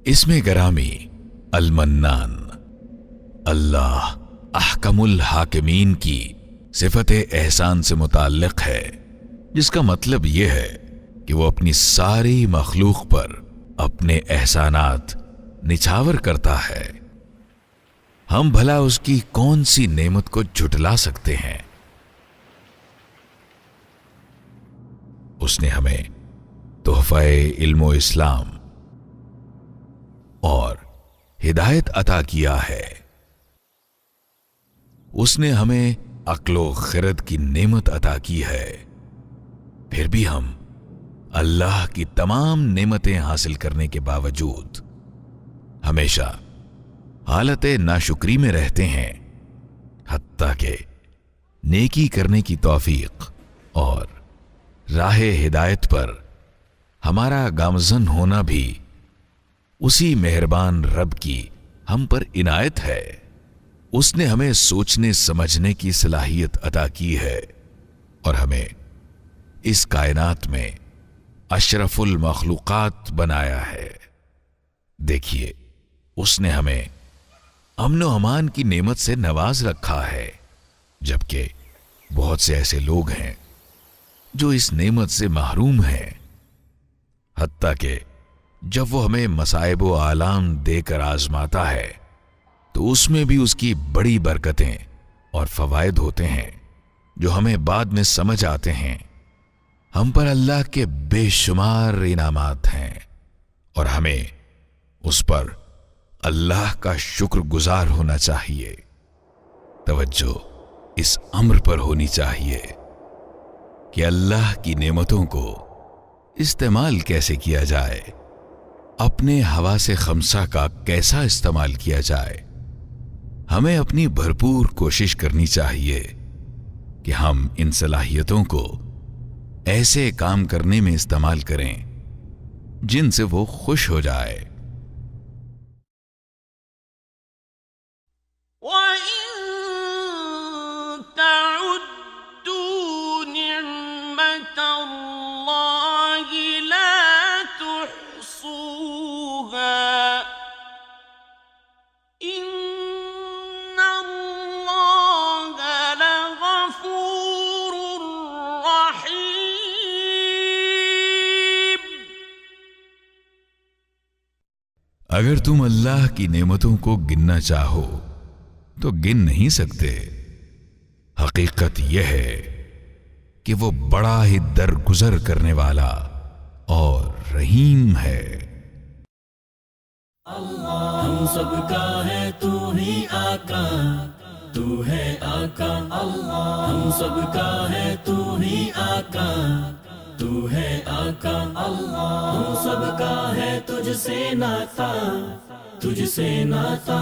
इसमें गरामी अल-मन्नान, अल्लाह अहकमुल हाकिमीन की सिफत एहसान से मुताल्लिक है, जिसका मतलब यह है कि वो अपनी सारी मखलूक पर अपने एहसानात निछावर करता है। हम भला उसकी कौन सी नेमत को झुटला सकते हैं। उसने हमें तोहफे इल्मो इस्लाम और हिदायत अता किया है। उसने हमें अक्लो खिरद की नेमत अता की है। फिर भी हम अल्लाह की तमाम नेमतें हासिल करने के बावजूद हमेशा हालत नाशुक्री में रहते हैं, हत्ता के नेकी करने की तौफीक और राह हिदायत पर हमारा गामजन होना भी उसी मेहरबान रब की हम पर इनायत है। उसने हमें सोचने समझने की सलाहियत अता की है और हमें इस कायनात में अशरफुल मखलूकात बनाया है। देखिए, उसने हमें अमन व अमान की नेमत से नवाज रखा है, जबकि बहुत से ऐसे लोग हैं जो इस नेमत से महरूम हैं। हत्ता के जब वो हमें मसाइब व आलाम देकर आजमाता है तो उसमें भी उसकी बड़ी बरकतें और फवायद होते हैं जो हमें बाद में समझ आते हैं। हम पर अल्लाह के बेशुमार इनामात हैं और हमें उस पर अल्लाह का शुक्रगुजार होना चाहिए। तवज्जो इस अम्र पर होनी चाहिए कि अल्लाह की नेमतों को इस्तेमाल कैसे किया जाए, अपने हवा से खमसा का कैसा इस्तेमाल किया जाए। हमें अपनी भरपूर कोशिश करनी चाहिए कि हम इन सलाहियतों को ऐसे काम करने में इस्तेमाल करें जिनसे वो खुश हो जाए। अगर तुम अल्लाह की नेमतों को गिनना चाहो तो गिन नहीं सकते। हकीकत यह है कि वो बड़ा ही दरगुजर करने वाला और रहीम है। हम सबका है तू ही आका, तू है आका। हम सबका है तू ही आका, तू है आका। हम सबका है तुझसे नाता, तुझसे नाता।